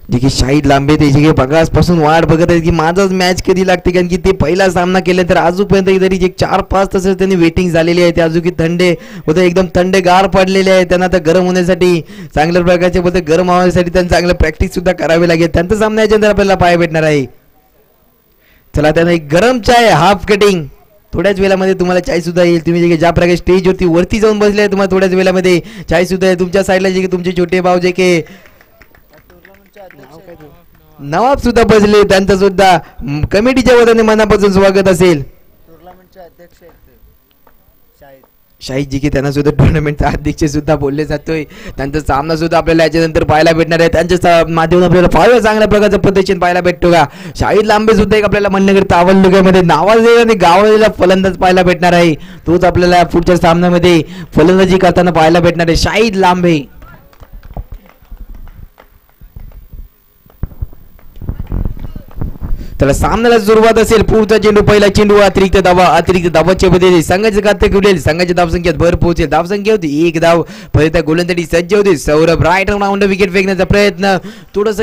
जे की शाहिद लांबे ते जे बघासपासून वाट बघत आहेत की माझाच मॅच कधी लागते, कारण की ते पहिला सामना केल्यानंतर अजूनपर्यंत तरी जे 4-5 तास त्यांनी वेटिंग झालेली आहे. ते अजून की थंडे होते, एकदम थंडेगार पडलेले आहे. त्यांना आता गरम होण्यासाठी चांगल्या प्रकारचे बोलते गरम होण्यासाठी त्यांना चांगलं प्रॅक्टिस सुद्धा करावी लागेल. त्यांचा सामना याच्यानंतर आपल्याला पाहायला भेटणार आहे. चला त्यांना एक गरम चाय हाफ कटिंग थोड्याच वेळामध्ये तुम्हाला चाय सुद्धा येईल. तुम्ही जे ज्या प्रकारे स्टेजवरती वरती जाऊन बसले आहे, तुम्हाला थोड्याच वेळामध्ये चाय सुद्धा आहे. तुमच्या साईडला जे की तुमचे छोटे भाऊ जे की नवाब सुद्धा बसले, त्यांचं सुद्धा कमिटीच्या वतीने मनापासून स्वागत असेल. टुर्नामेंटचे अध्यक्ष आहेत शाहिद जी की त्यांना सुद्धा टुर्नामेंटचा अध्यक्ष सुद्धा बोलले जातोय. त्यांचा सामना सुद्धा आपल्याला याच्यानंतर पाहायला भेटणार आहे. त्यांच्या माध्यमातून आपल्याला फार चांगल्या प्रकारचं प्रदर्शन पाहायला भेटतो का. शाहिद लांबे सुद्धा एक आपल्याला म्हणण्याकरता तावडलुक्यामध्ये नावाजलेला आणि गावाजलेला फलंदाज पाहायला भेटणार आहे. तोच आपल्याला पुढच्या सामन्यामध्ये फलंदाजी करताना पाहायला भेटणार आहे शाहिद लांबे. तर सामन्याला सुरुवात असेल. पुढचा चेंडू, पहिला चेंडू, अतिरिक्त धावाच्या मध्ये संघाचे खाते उडेल. संघाच्या धावसंख्येत भर पोहोचेल. धावसंख्या होती 1 धाव. परत गोलंदाजी सज्ज होते. सौरभ राईट राऊंड विकेट फेकण्याचा प्रयत्न, थोडस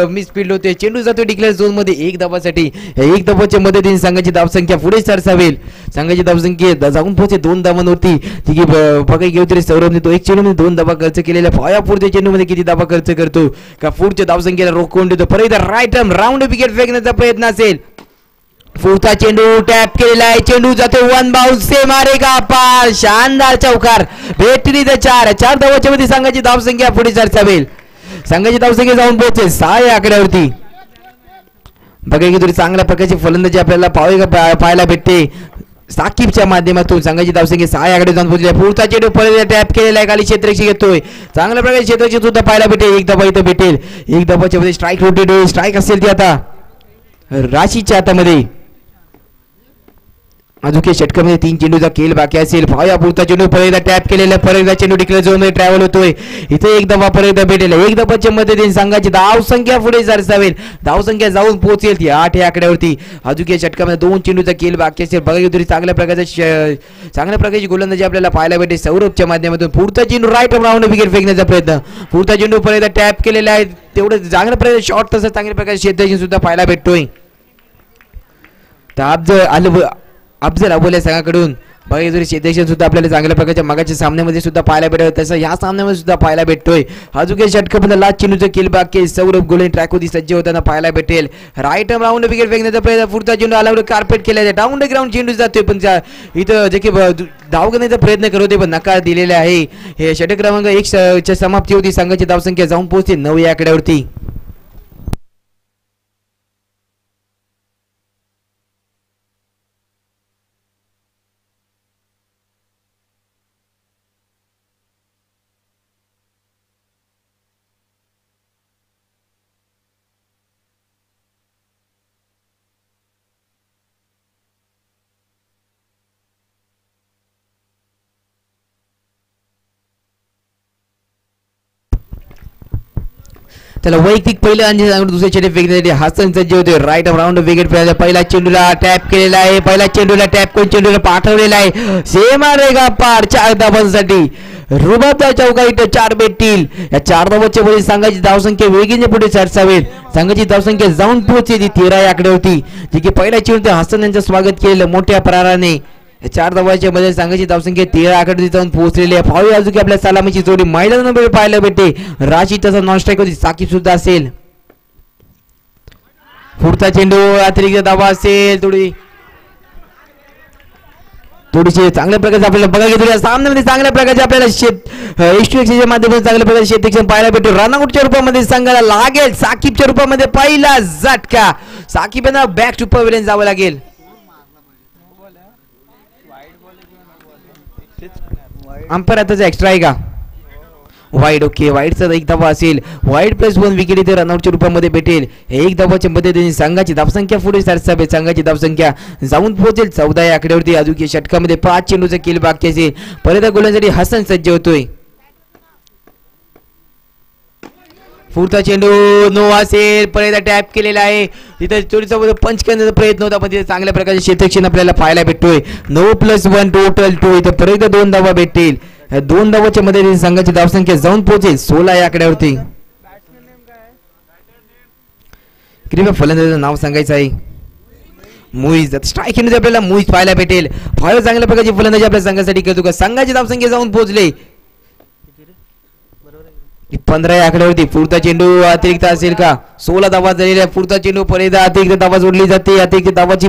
मिसफील्ड होते. चेंडू जातो डिक्लेअर झोन मध्ये 1 धावासाठी. 1 धावाच्या मदतीने संघाची धावसंख्या पुढे सरसावेल. संघाची धावसंख्येत जाऊन पोहोचे 2 धावांवरती. ठीक आहे, बघा घेऊ सौरभने तो 1 चेंडू मध्ये 2 धावा खर्च केलेल्या. पायापुरच्या चेंडू मध्ये किती धावा खर्च करतो का पुढच्या धावसंख्येला रोखून देतो. परत राईट राऊंड विकेट फेकण्याचा प्रयत्न असेल. पुढचा चेंडू टॅप केलेला आहे. चेंडू जातो 1 बाउन्स से मारेगा पार. शानदार चौकार. भेटली तर 4 धावाच्या मध्ये संघाची धावसंख्या पुढे सरसावेल. संघाची धावसंख्या जाऊन पोहोचेल 6 या आकड्यावरती. बघा की थोडी चांगल्या प्रकारची फलंदाजी आपल्याला पाहायला भेटते. साकिबच्या माध्यमातून संघाची धावसंख्या 6 आकडे जाऊन पोहोचली. पुढचा चेंडू परत टॅप केलेला आहे. खाली क्षेत्ररक्षक येतोय. चांगल्या प्रकारे क्षेत्ररक्षक सुद्धा पाहायला भेटेल. 1 धावा इथं भेटेल. 1 धावाच्या मध्ये स्ट्राईक रोटेट होईल. स्ट्राईक असेल ती आता राशीच्या हातामध्ये. अजून षटकामध्ये 3 चेंडूचा खेळ बाकी असेल. पाया पुढचा चेंडू परत टॅप केलेला. परत चेंडू डिक्लेअर झोन मध्ये ट्रॅव्हल होतोय. इथे 1 धावा परत भेटेल. 1 धावाच्या मदतीने संघाची धावसंख्या पुढे सरसावेल. धावसंख्या जाऊन पोहोचेल ती 8 या आकड्यावरती. अजून षटकामध्ये 2 चेंडूचा खेळ बाकी असेल. बघा तरी चांगल्या प्रकारची गोलंदाजी आपल्याला पाहायला भेटेल सौरभच्या माध्यमातून. पुढचा चेंडू राईट राऊंड विकेट फेकण्याचा प्रयत्न. पुढचा चेंडू परत टॅप केलेला आहे. तेवढं चांगल्या प्रकारे शॉट तसं चांगल्या प्रकारे क्षेत्ररक्षक सुद्धा पाहायला भेटतोय. तर अफजल अबोले संघाकडून बघा जरी क्षेत्ररक्षक सुद्धा आपल्याला चांगल्या प्रकारच्या मागाच्या सामन्यामध्ये सुद्धा पाहायला भेटत, तसं या सामन्यामध्ये सुद्धा पाहायला भेटतोय. अजून षटकामध्ये लास्ट चेंडूचं किल बाकी. सौरभ गोले ट्रॅक होती सज्ज होताना पाहायला भेटेल. राईट राऊंड विकेट फेकण्याचा प्रयत्न. पुढचा चेंडू आला कार्पेट केला. डाऊन द ग्राउंड चेंडू जातोय, पण इथं जे की धाव करण्याचा प्रयत्न करत होते पण नकार दिलेला आहे. हे षटक क्रमांक 1 समाप्ती होती. संघाची धावसंख्या जाऊन पोहोचते 9 या आकड्यावरती. त्याला वैयक्तिक पहिलं आणि दुसऱ्या चेंडू फेकण्यासाठी हसन सज्ज होते. राईट राऊंड विकेट पहिला चेंडूला टॅप केलेला आहे. पहिला चेंडूला टॅप करून चेंडूला पाठवलेला आहे. सेमारेगा पार 4 धावांसाठी. रुबाबदार चौका इथं 4 भेटतील. या 4 धावांच्या मध्ये संघाची धावसंख्या वेगीने पुढे सरसावेल. संघाची धावसंख्या जाऊन पोहोचली 13 या आकडे होती. जे की पहिल्या चेंडू हसन यांचं स्वागत केलेलं मोठ्या प्रहाराने. 4 धावांच्या मध्ये संघाची धावसंख्या 13 आकडे जाऊन पोहोचलेली आहे. फावी अजून आपल्या सलामीची जोडी मैदानामध्ये पाहायला भेटते. राशी तसा नॉन स्ट्राईक होती. साकिब सुद्धा असेल. पुढचा चेंडू अतिरिक्त धावा असेल. थोडीशी चांगल्या प्रकारचे आपल्याला बघा घेतो. सामन्यामध्ये चांगल्या प्रकारचे आपल्याला एसटीच्या माध्यमातून चांगल्या प्रकारचे क्षेत्ररक्षण पाहायला भेटतो. रनआउटच्या रूपामध्ये संघाला लागेल साकिबच्या रूपामध्ये पहिला झटका. साकिब यांना बॅक टू पवेलियन जावं लागेल. अंपायर आताचा एक्स्ट्रा आहे का? वाईड. ओके, वाईडचा 1 धावा असेल. वाईड +1 विकेट इथे रनआउटच्या रूपामध्ये भेटेल. 1 धावाच्या मदतीने संघाची धावसंख्या पुढे सरसावेल. संघाची धावसंख्या जाऊन पोहोचेल 14 या आकड्यावरती. अजून षटकामध्ये 5 चेंडूचा खेळ बाकी असेल. परत गोलंदाजी हसन सज्ज होतोय. पुढचा चेंडू नो असेल. परत टॅप केलेला आहे. तिथे थोडीसा पंच करण्याचा प्रयत्न होता पण तिथे चांगल्या प्रकारचे क्षेत्ररक्षण आपल्याला पाहायला भेटतोय. 9+1 टोटल 2. इथे परत 2 धावा भेटतील. 2 धावाच्या मध्ये संघाची धावसंख्या जाऊन पोहोचेल 16 या आकड्यावरती. कृपया फलंदाजाचं नाव सांगायचं आहे. मुईज. स्ट्राईक येऊन आपल्याला मुईज पाहायला भेटेल. फार चांगल्या प्रकारची फलंदाजी आपल्या संघासाठी करतो का. संघाची धावसंख्या जाऊन पोहोचले 15 या आकड्यावरती. पुढचा चेंडू अतिरिक्त असेल का. 16 धावा झालेल्या. पुढचा चेंडू परत अतिरिक्त धावा जोडली जाते. अतिरिक्त धावाची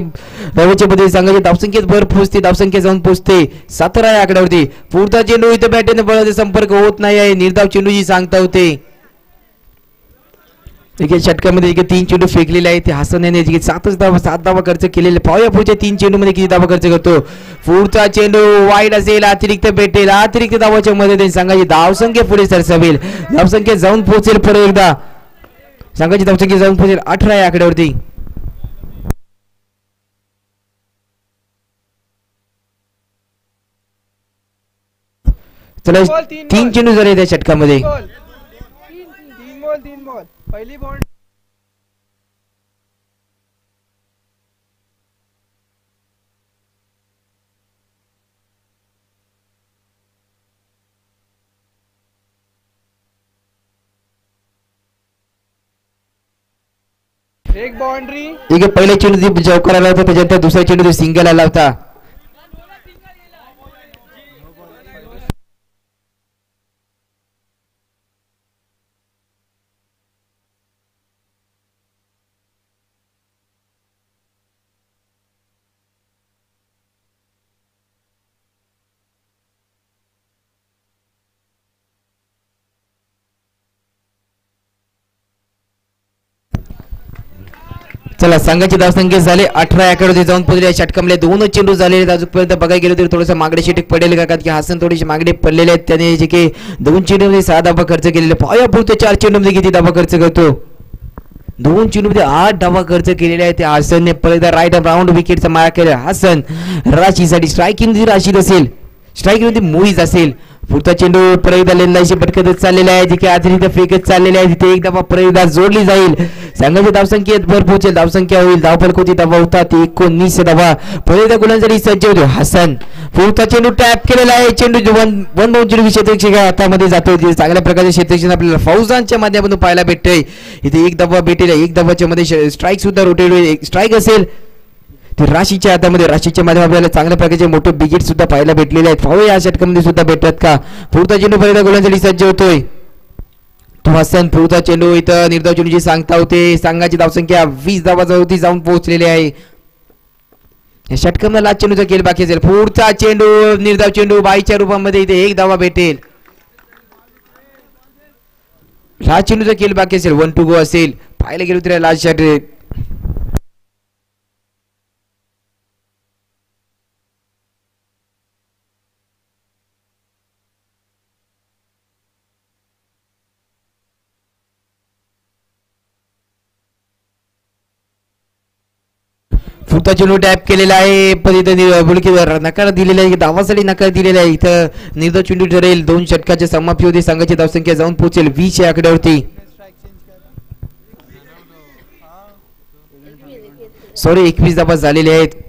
रवीच्या मध्ये संघाची धावसंख्येत भर पोहोचते. धावसंख्या जाऊन पोहोचते 17 या आकड्यावरती. पुढचा चेंडू इथे बॅटने बळाचा संपर्क होत नाही आहे. निर्धाव चेंडूची सांगता होते. षटकामध्ये 3 चेंडू फेकलेले आहेत. हसन याने 7 धावा खर्च केलेले. पाहूया पुढच्या 3 चेंडू मध्ये किती धावा खर्च करतो. पुढचा चेंडू वाईड असेल. अतिरिक्त भेटेल. अतिरिक्त धावाच्या मदतीने संघाची धावसंख्या पुढे सरसावेल. धावसंख्या जाऊन पोहोचेल. परत एकदा संघाची धावसंख्या जाऊन पोहोचेल 18 या आकड्यावरती. चला 3 चेंडू झाले त्या षटकामध्ये. तीन बॉल पहिली बॉल. एक बाउंड्री. पहिला चेंडू चौकार आला होता. त्याच्यानंतर दुसरा चेंडू सिंगल आला होता. चला संघाची धावसंख्या झाले 18 आकड्यावरती जाऊन पोहोचले. षटकामध्ये 2 चेंडू झालेले. अजूनपर्यंत बघायला गेलो तरी थोडंसं मागडे षटक पडेल का. कारण की हसन थोडीशी मागडे पडलेले आहेत. त्याने जे की 2 चेंडूमध्ये 6 धावा खर्च केलेले. पाया पुढे 4 चेंडूमध्ये किती धावा खर्च करतो. 2 चेंडूमध्ये 8 धावा खर्च केलेले आहेत. हसनने परत राईट राऊंड विकेटचा मारा केला. हसन राशीसाठी स्ट्राईकिंग राशी असेल. स्ट्राईकिंग मध्ये मुईज असेल. पुढचा चेंडू परत लेंदाशी पटकतच चाललेला आहे. जिथे अतिरिक्त फेकत चाललेले आहे. तिथे एक धावा परत जोडली जाईल. संघाची धावसंख्येत भर पोहोचेल. धावसंख्या होईल. धावफलक होती धावा होतात 19 धावा. परत गुलांसाठी सज्ज होतो हसन. पुढचा चेंडू टॅप केलेला आहे. चेंडू 1 बाउंड्री क्षेत्ररक्षक हातामध्ये जातो. चांगल्या प्रकारचे क्षेत्ररक्षण आपल्याला फौजांच्या माध्यमातून पाहायला भेटतंय. इथे एक धावा भेटेल. एक धावाच्या मध्ये स्ट्राईक सुद्धा रोटेट होईल. स्ट्राईक असेल ते राशीच्या हातामध्ये. राशीच्या माध्यमात आपल्याला चांगल्या प्रकारचे मोठे विकेट सुद्धा पाहायला भेटलेले आहेत. पाहूया या षटकामध्ये सुद्धा भेटतात का. पुढचा चेंडू पहिल्या गोलांसाठी सज्ज होतोय तो हसन. पुढचा चेंडू इथं निर्धाव चेंडूची सांगता होते. संघाची धावसंख्या 20 धावावरती जाऊन पोहोचलेली आहे. या षटकामध्ये लास्ट चेंडूचा खेळ बाकी असेल. पुढचा चेंडू निर्धाव चेंडू बाईच्या रूपामध्ये इथे एक धावा भेटेल. लास्ट चेंडूचा खेळ बाकी असेल. 1 to go असेल. पाहायला गेलो तर लास्ट षटक पुढचा चेंडू टॅप केलेला आहे. पण इथं नकार दिलेला आहे. धावासाठी नकार दिलेला आहे. इथं निर्धाव चेंडू ठरेल. 2 षटकाच्या समाप्ती होती. संघाची धावसंख्या जाऊन पोहोचेल 20 या आकड्यावरती. सॉरी 21 धावा झालेले आहेत.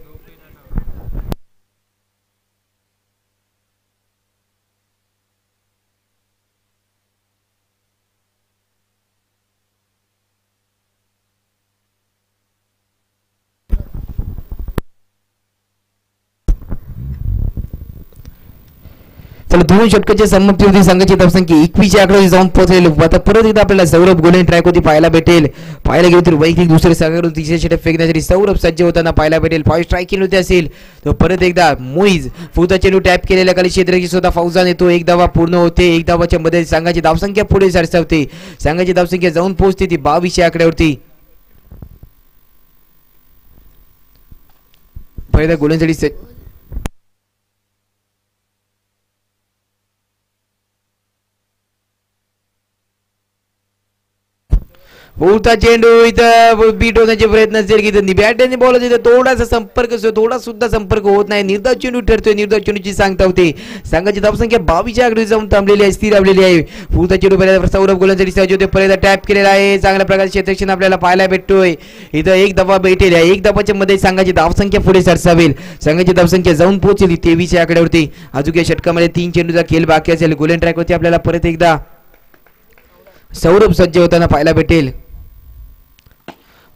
चला 2 षटकाच्या समाप्ती होती. संघाची धावसंख्या 21 या आकड्यावर जाऊन पोहोचलेली. आता परत एकदा आपल्याला सौरभ गोल्डन ट्रॅक होती पाहायला भेटेल. पाहायला गेलो तर वैयक्तिक दुसरे संघाकडून 300 षटक फेकण्यासाठी सौरभ सज्ज होताना पाहायला भेटेल. 5 स्ट्राईकिंग होते असेल तो परत एकदा मुईज. पुढचा चेंडू टॅप केलेल्या खाली क्षेत्ररक्षक स्वतः फौजान येतो. एक धावा पूर्ण होते. एक धावाच्या मध्ये संघाची धावसंख्या पुढे सरसावते. संघाची धावसंख्या जाऊन पोहोचते ती 22 या आकड्यावरती. पहिल्या गोलंदाजीसाठी पुढचा चेंडू इथं बीट होण्याचे प्रयत्न असेल की बॅटने बॉल इथं थोडासा संपर्क थोडा सुद्धा संपर्क होत नाही. निर्धाव चेंडू ठरतोय. निर्धाव चेंडूची सांगता होते. संघाची धावसंख्या 22 आकडे जाऊन थांबलेली आहे. स्थिर राहिलेली आहे. पुढचा चेंडू पहिल्या सौरभ गोलंदाजी सहज होते. पहिल्यांदा टॅप केलेला आहे. चांगल्या प्रकारचे क्षेत्ररक्षण आपल्याला पाहायला भेटतोय. इथं एक धावा भेटेल. एक धावाच्या मध्ये संघाची धावसंख्या पुढे सरसावेल. संघाची धावसंख्या जाऊन पोहोचली 23 या आकड्यावरती. अजून या षटकामध्ये 3 चेंडूचा खेळ बाकी असेल. गोल्डन ट्रॅक वरती आपल्याला परत एकदा सौरभ सज्ज होताना पाहायला भेटेल.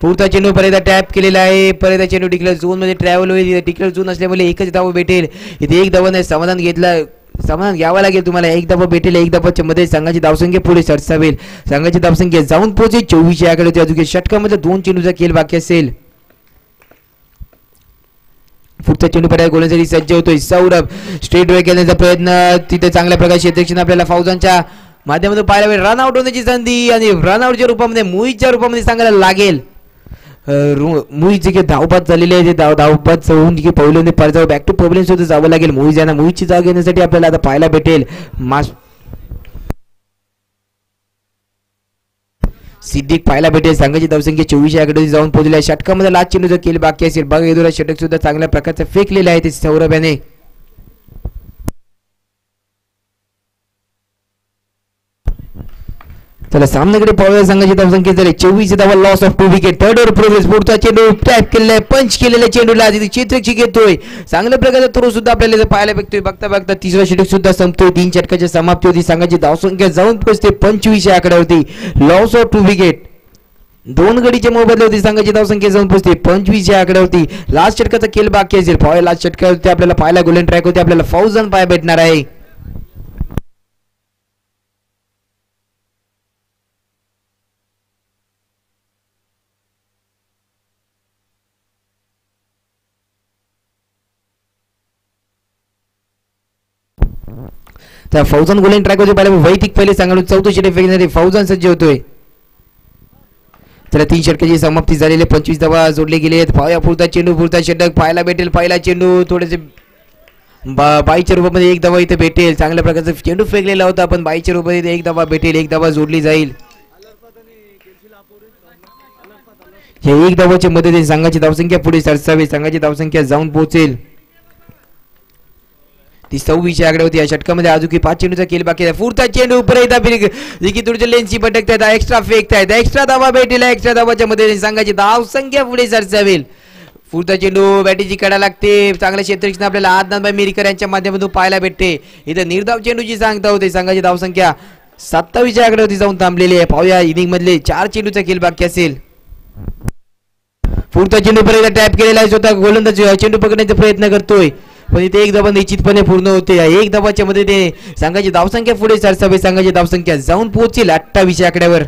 पुढचा चेंडू परत टॅप केलेला आहे. परत चेंडू डिक्लेअर झोन मध्ये ट्रॅव्हल होईल. डिक्लेअर झोन असल्यामुळे एकच धाव भेटेल. इथे एक धावाने समाधान घ्यावं लागेल तुम्हाला. एक धावा भेटेल. एक धावाच्या मध्ये संघाची धावसंख्या पुढे सरसावेल. संघाची धावसंख्या जाऊन पोहोचेल 24 आकडे होते. अजून षटकामध्ये 2 चेंडूचा खेळ बाकी असेल. पुढचा चेंडू पर्याय गोलंदाजी सज्ज होतोय. सौरभ स्ट्रेट वे खेळण्याचा प्रयत्न. तिथे चांगल्या प्रकारे क्षेत्ररक्षण आपल्याला फौजांच्या माध्यमातून पाहायला मिळेल. रनआउट होण्याची संधी आणि रनआउटच्या रूपामध्ये मोहितच्या रूपामध्ये सांगायला लागेल. मोहित जे धावपात झालेले आहे ते धावपात होऊन जे पहिल्यांदा परत बॅक टू प्रॉब्लेम सुद्धा जावं लागेल. मोहित यांना मोहितची जागा घेण्यासाठी आपल्याला आता पाहायला भेटेल. सिद्दीक पाहायला भेटेल. संघाची धावसंख्या 24 आकडे जाऊन पोहोचली आहे. षटकामध्ये लास्ट चेंडूचा खेळ बाकी असेल. बघा येदुरा षटक सुद्धा चांगल्या प्रकारचं फेकलेलं आहे ते सौरभ याने. चला सामन्याकडे पाहूया. संघाची धावसंख्या झाली 24 धावा. Loss of 2 wicket. Third over progress. पुढचा चेंडू टॅप केलेला आहे. पंच केलेल्या चेंडूला चित्रक्षी घेतोय. चांगल्या प्रकारचा थ्रो सुद्धा आपल्याला पाहायला भेटतोय. बघता बघता तिसरा षटक सुद्धा संपतोय. 3 षटकाची समाप्ती होती. संघाची धावसंख्या जाऊन पोहोचते 25 आकड्यावरती. Loss of 2 wicket. 2 गडीच्या मोबदला होती. संघाची धावसंख्या जाऊन पोहोचते 25 आकड्यावरती. लास्ट षटकाचा खेळ बाकी असेल. पाहायला लास्ट षटकावरती आपल्याला पाहायला गोल्डन ट्रॅक होते. आपल्याला फौजन पाय भेटणार आहे. त्या फौजन गोल्डन ट्रॅक होते. पाहिजे वैयक्तिक पहिले सांगायला 4थं षटक फेकण्यासाठी फौजन सज्ज होतोय. त्याला 3 षटकाची समाप्ती झालेली. 25 धावा जोडले गेले. पाया पुरता चेंडू. पुरता षटक पाहायला भेटेल. पहिला चेंडू थोडेसे बाईच्या रूपामध्ये 1 धावा इथे भेटेल. चांगल्या प्रकारचा चेंडू फेकलेला होता पण बाईच्या रूपामध्ये 1 धावा भेटेल. 1 धावा जोडली जाईल. हे 1 धावाच्या मदतीने संघाची धावसंख्या पुढे सरसावी. संघाची धावसंख्या जाऊन पोहोचेल ती 26 आकडे होती. या षटकामध्ये अजून 5 चेंडूचा खेळ बाकी आहे. पुढचा चेंडू परत देखील थोडीच्या लेन्सची भटकतायत. एक्स्ट्रा फेकतायत. एक्स्ट्रा धावा भेटेल. एक्स्ट्रा धावाच्या मध्ये संघाची धावसंख्या पुढे सरसावेल. पुढचा चेंडू बॅटीची कडा लागते. चांगल्या क्षेत्ररक्षण आपल्याला आदनाथभाई मिरकर यांच्या माध्यमातून पाहायला भेटते. इथे निर्धाव चेंडूची सांगता होते. संघाची धावसंख्या 27 आकडे होती जाऊन थांबलेली आहे. पाहूया इनिंग मधले 4 चेंडूचा खेळ बाकी असेल. पुढचा चेंडू परत टॅप केलेला आहे. स्वतः गोलंदाज चेंडू पकडण्याचा प्रयत्न करतोय पण इथे 1 धावा निश्चितपणे पूर्ण होते. 1 धावाच्या मध्ये ते संघाची धावसंख्या पुढे सरसावे. संघाची धावसंख्या जाऊन पोहोचेल 28 आकड्यावर.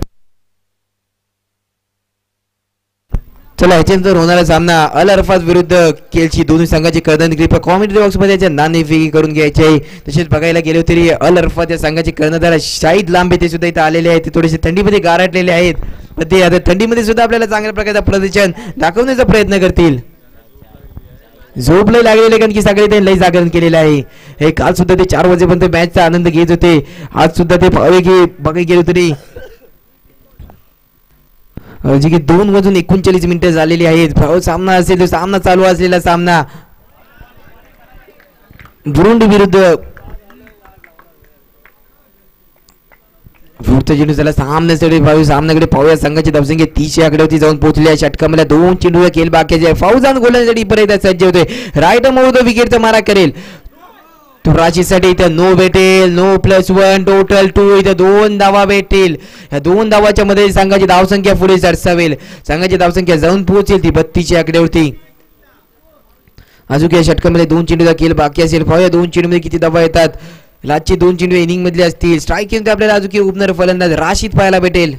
चला याच्यानंतर होणारा सामना अल अरफात विरुद्ध केलची. दोन्ही संघाचे कर्णधार कृपया कॉमेंट्री बॉक्स मध्ये याच्या नाणेफेकी करून घ्यायचे आहे. तसेच बघायला गेलो तरी अल अरफात या संघाचे कर्णधार शाहिद लांबे ते सुद्धा इथे आलेले आहेत. ते थोडेसे थंडीमध्ये गारटलेले आहेत पण ते आता थंडीमध्ये सुद्धा आपल्याला चांगल्या प्रकारचा प्रदर्शन दाखवण्याचा प्रयत्न करतील. झोप लय लागलेले कारण की सगळे ते लय जागरण केलेलं आहे. हे काल सुद्धा ते 4 वाजेपर्यंत मॅचचा आनंद घेत होते. आज सुद्धा ते पाहावे की बघायला गेलो तरी जे की 2 वाजून 39 मिनिटं झालेली आहेत. सामना असेल तो सामना चालू असलेला सामना बुरुंडी विरुद्ध पुढचा चेंडू झाला सामन्याकडे पाहूया. संघाची धावसंख्या 30 आकड्यावरती जाऊन पोहोचली आहे. षटकामध्ये 2 चेंडूचा खेळ बाकी आहे. फौजान गोलंदाजी परत सज्ज होते. राईट मोड विकेटचा मारा करेल तो राशीसाठी. इथं नो भेटेल. नो +1 टोटल 2. इथं 2 धावा भेटेल. या 2 धावाच्या मध्ये संघाची धावसंख्या पुढे सरसावेल. संघाची धावसंख्या जाऊन पोहोचेल ती 32 आकड्यावरती. अजून या षटकामध्ये 2 चेंडूचा खेळ बाकी असेल. पाहूया 2 चेंडूमध्ये किती धावा येतात. लास्टचे 2 चेंडू इनिंग मधले असतील. स्ट्राईक घेऊन आपल्याला अजून उबणार फलंदाज राशीद पाहायला भेटेल.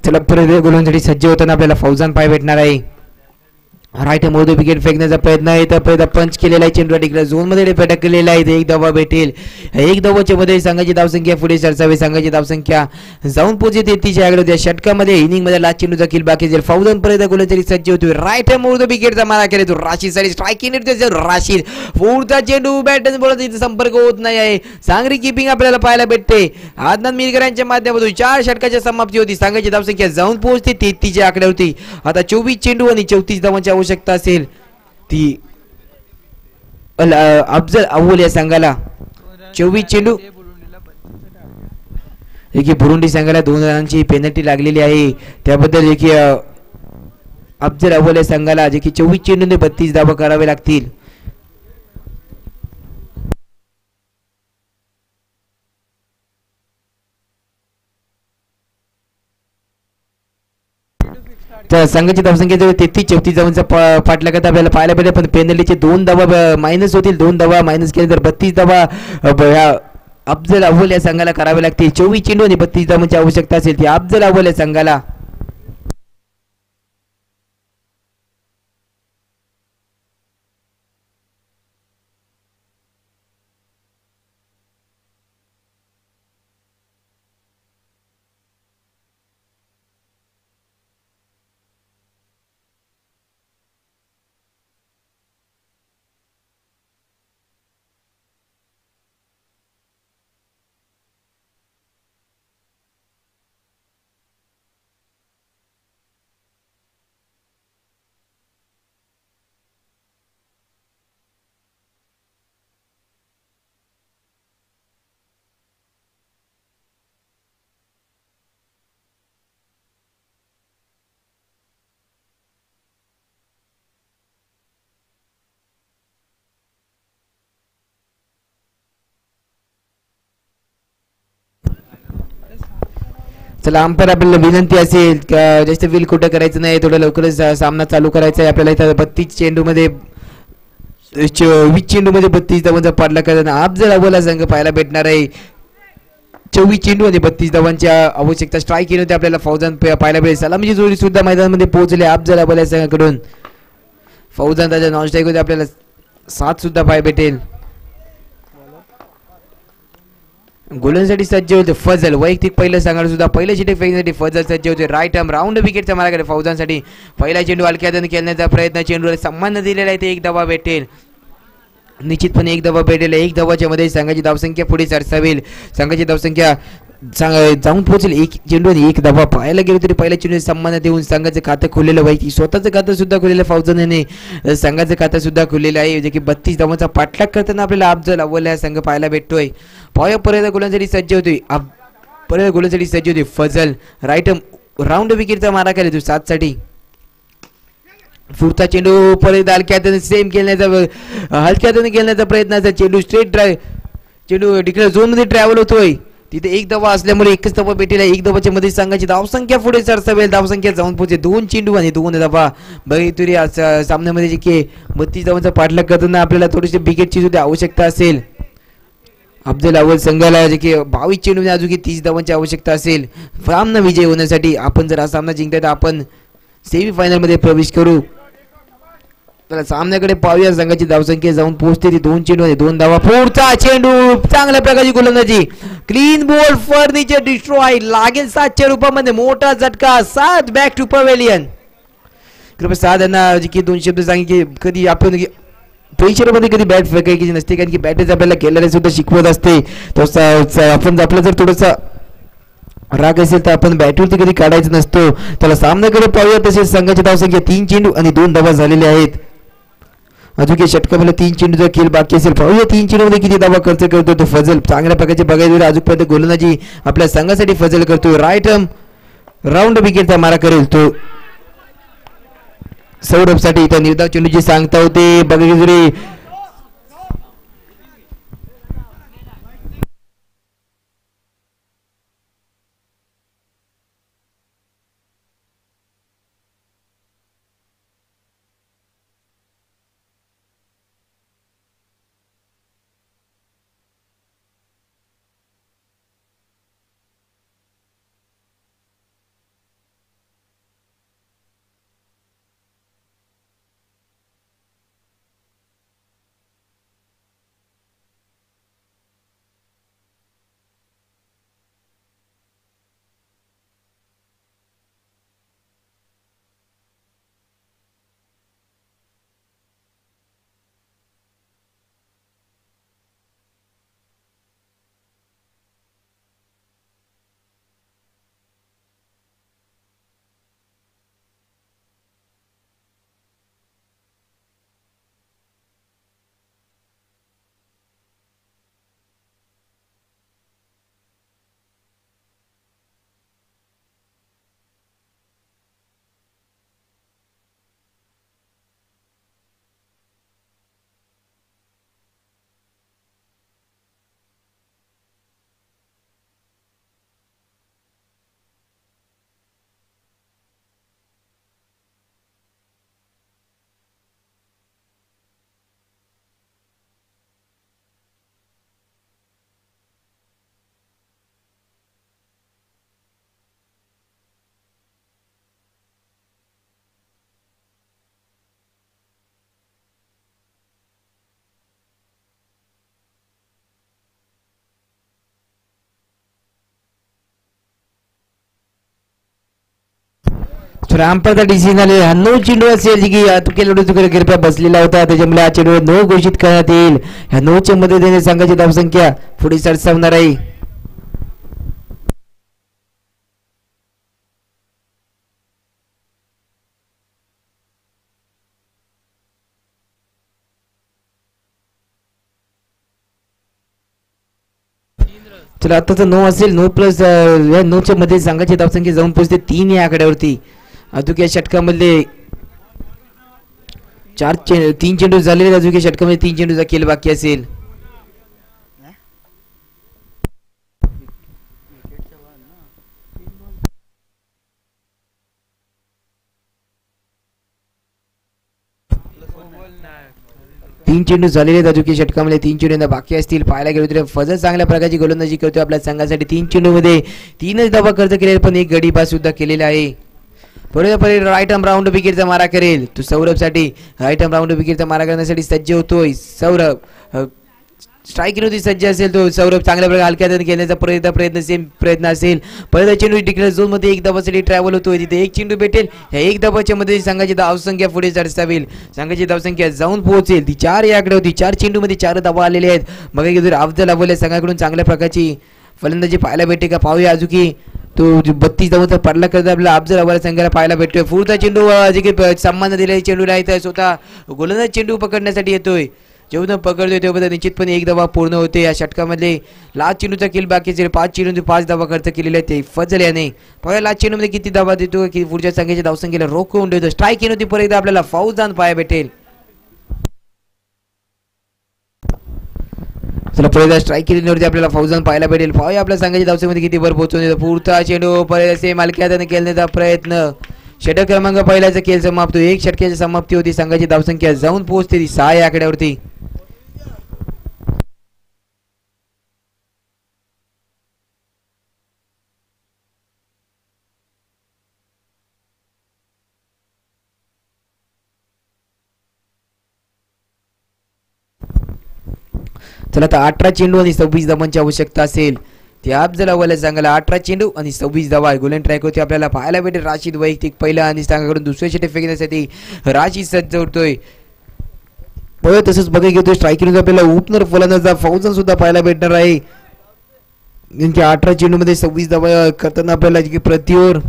चला परत गोलंदाजी सज्ज होताना आपल्याला फौजान पाय भेटणार आहे. राईट मोदू विकेट फेकण्याचा प्रयत्न आहे तर प्रयत्न पंच केलेला आहे चेंडू तिकडे झोन मध्ये फटक केलेला आहे एक धावा भेटेल एक धावाच्या मध्ये संघाची धावसंख्या पुढे सरसावी संघाची धावसंख्या जाऊन पोहोचते 33 आकडे होत्या षटकामध्ये इनिंग मध्ये लास्ट चेंडूचा किल बाकी असेल फौजन पर्यंत गोलंदाजी सज्ज होती राईट मोदू विकेटचा मारा केला तो राशीद साठी स्ट्रायकिंग राशीद पुढचा चेंडू बॅट बॉल संपर्क होत नाही आहे चांगली किपिंग आपल्याला पाहायला भेटते आदनान मिरकर यांच्या माध्यमातून 4 षटकाची समाप्ती होती संघाची धावसंख्या जाऊन पोहोचते 33 आकड्यावरती आता 24 चेंडू आणि 34 धावांची आवश्यकता असेल ती अफजल अव्वल या संघाला 24 चेंडू देखील बुरुंडी संघाला 2 रनांची पेनल्टी लागलेली आहे त्याबद्दल देखील अफजल अव्वल या संघाला जे की 24 चेंडूने 32 धावा करावे लागतील तर संघाची धावसंख्या 33-34 धावांचा पाठलागात आपल्याला पाहायला भेटेल पण पेनल्टीचे 2 धावा मायनस होतील 2 धावा मायनस केले तर 32 धावा अफजल अव्वल या संघाला करावे लागतील 24 चेंडू आणि 32 धावांची आवश्यकता असेल ती अफजल अव्वल या संघाला चला अंपायर आपल्याला विनंती असेल जास्त विल कुठं करायचं नाही थोडं लवकरच सामना चालू करायचा आहे आपल्याला इथं 32 चेंडू मध्ये 20 चेंडू मध्ये 32 धावांचा पाठलाग करताना अफजल अव्वल संघ पाहायला भेटणार आहे 24 चेंडू आणि 32 धावांच्या आवश्यकता स्ट्राईक केली होती आपल्याला फौजान पाहायला भेटेल सलामीची जोडी सुद्धा मैदानामध्ये पोहोचले अफजल अव्वल संघाकडून फौजान त्याच्या नॉन स्ट्राईक मध्ये आपल्याला 7 सुद्धा पाहायला भेटेल गोलंदाजीसाठी सज्ज होते फजल वैयक्तिक पहिलं सांगायला सुद्धा पहिल्या षटक फेकण्यासाठी फजल सज्ज होते राईट आर्म राऊंड विकेटचा मार्गाकडे फौजांसाठी पहिला चेंडू हलक्यातून खेळण्याचा प्रयत्न चेंडूला सन्मान दिलेला आहे ते एक धावा भेटेल निश्चितपणे एक धावा भेटेल एक धावाच्या मध्ये संघाची धावसंख्या पुढे सरसावेल संघाची धावसंख्या जाऊन पोहोचेल एक चेंडू आणि एक धावा पाहायला गेलो तरी पहिल्या चेंडू सन्मान देऊन संघाचं खातं खोललेलं वैयक्तिक स्वतःचं खातं सुद्धा खोललेलं फौजाने संघाचं खातं सुद्धा खोललेलं आहे जे की 32 धावांचा पाठलाग करताना आपल्याला अफजल अव्वल हा संघ पाहायला भेटतोय पाया पर्यंत गोलंदाजी सज्ज होती पर्यंत गोलंदाजी सज्ज होती फजल राईट राऊंड विकेटचा मारा केला तो 7 साठी पुढचा चेंडू परत हलक्यातून सेम हलक्यातून खेळण्याचा प्रयत्न चेंडू स्ट्रेट चेंडू तिकडे झोन मध्ये ट्रॅव्हल होतोय तिथे एक धावा असल्यामुळे एकच धावा भेटेल एक धावाच्या मध्ये संघाची धावसंख्या पुढे सरसावेल धावसंख्या जाऊन पोहोचे 2 चेंडू आणि 2 धावा बघितुरी सामन्यामध्ये जे की 32 धावांचा पाठलाग करताना आपल्याला थोडीशी विकेटची सुद्धा आवश्यकता असेल अफजल अव्वल संघाला जे की 22 चेंडू आणि अजून 30 धावांची आवश्यकता असेल सामना विजय होण्यासाठी आपण जर हा सामना जिंकला तर आपण सेमी फायनल मध्ये प्रवेश करू तर सामन्याकडे पाहूया संघाची धावसंख्या जाऊन पोहोचते ती 2 चेंडू आणि 2 धावा पुढचा चेंडू चांगल्या प्रकारची गोलंदाजी क्लीन बॉल फर्निचर डिस्ट्रॉय लागेल 7च्या रूपामध्ये मोठा झटका 7 बॅक टू पवेलियन कृपया साधांना जे की 2 शब्द सांगितले कधी आपण प्रेशरमध्ये कधी बॅट फेकायची नसते कारण की बॅटच आपल्याला खेळायला सुद्धा शिकवत असते तो आपण आपलं जर थोडंसं राग असेल तर आपण बॅटवरती कधी काढायचं नसतो त्याला सामन्याकडे पाहूया तसेच संघाची धावसंख्या 3 चेंडू आणि 2 धावा झालेले आहेत अजून षटकामध्ये 3 चेंडूचा खेळ बाकी असेल पाहूया 3 चेंडूमध्ये किती धावा खर्च करतो तो फजल चांगल्या प्रकारचे बघायला अजूनपर्यंत गोलंदाजी आपल्या संघासाठी फजल करतो राईट राऊंड विकेटचा मारा करेल तो सौरभसाठी इथं निर्धाव चेंडूची सांगता होते बघा रामपालचा डिसिजन आले. हा नो चेंडू असेल जी की कृपया बसलेला होता, त्याच्यामुळे हा चेंडू नो घोषित करण्यात येईल. ह्या नोच्या मदतीने संघाची धावसंख्या पुढे सरसावणार आहे. चला आताचा नो असेल. नो प्लस या नोच्या मध्ये संघाची धावसंख्या जाऊन पोहोचते 3 या आकड्यावरती. अजून या षटकामध्ये 3 चेंडू झालेले. अजून या षटकामध्ये 3 चेंडूचा खेळ बाकी असेल. तीन चेंडू झालेले आहेत. अजून षटकामध्ये 3 चेंडू बाकी असतील. पाहायला गेलो तर फजल चांगल्या प्रकारची गोलंदाजी करतोय आपल्या संघासाठी. 3 चेंडू मध्ये 3च धावा खर्च केले, पण एक गडी पास सुद्धा केलेला आहे. बरोबर राईट आर्म राऊंड विकेटचा मारा करेल तो सौरभ साठी. राईट आर्म राऊंड विकेटचा मारा करण्यासाठी सज्ज होतोय सौरभ. स्ट्राईक होती सज्ज असेल तो सौरभ. चांगल्या प्रकारे हलक्या हाताने खेळण्याचा प्रयत्न असेल. परत चेंडू डिक्लेअर झोन मध्ये एक धावासाठी ट्रॅव्हल होतोय. तिथे एक चेंडू भेटेल. ह्या एक धावाच्या मध्ये संघाची धावसंख्या पुढे सरसावेल. संघाची धावसंख्या जाऊन पोहोचेल ती 4 या आकडे होती. 4 चेंडू मध्ये 4 धावा आलेले आहेत. मग अफजल अव्वल संघाकडून चांगल्या प्रकारची फलंदाजी पाहायला भेटे का पाहूया. अजून तो 32 धावांचा पडला करता आपल्याला अफजल अव्वल संघाला पाहायला भेटतोय. पुढचा चेंडू जे की सन्मान दिलेला चेंडू नाही तर स्वतः गोलंदाज चेंडू पकडण्यासाठी येतोय. जेव्हा पकडतोय तेव्हा निश्चितपणे एक धावा पूर्ण होते. या षटकामध्ये लास्ट चेंडूचा खेळ बाकी असेल. 5 चेंडू 5 धावा खर्च केलेले आहेत ते फजल याने. पहिल्या लास्ट चेंडूमध्ये किती धावा देतो की पुढच्या संघाच्या धावसंख्येला रोखून देतो. स्ट्राईक येऊन परत एकदा आपल्याला फौजदान पाहायला भेटेल. चला पहिला स्ट्राईक केल्यावरती आपल्याला फौजदान पाहायला भेटेल. पाहूया आपल्या संघाच्या धावसंख्येमध्ये किती भर पोहोचून देतो. पुढचा चेंडू परत असे मालकी हाताने खेळण्याचा प्रयत्न. षटक क्रमांक पहिल्याचा खेळ समाप्त. एक षटकाची समाप्ती होती. संघाची धावसंख्या जाऊन पोहोचते 6 या आकड्यावरती. चला आता 18 चेंडू आणि 26 धावांची आवश्यकता असेल. ते अफजल अव्वल संघाला 18 चेंडू आणि 26 धावा. गोलन ट्रॅक होती आपल्याला पाहायला भेटेल. राशीद वैयक्तिक पहिला आणि संघाकडून दुसरे षटक फेकण्यासाठी राशीद सज्ज होतोय. तसंच बघा घेतोय स्ट्रायकिंग आपल्याला ओपनर फलंदाजा फौजन सुद्धा पाहायला भेटणार आहे. यांच्या 18 चेंडू मध्ये 26 धावा करताना आपल्याला प्रति ओव्हर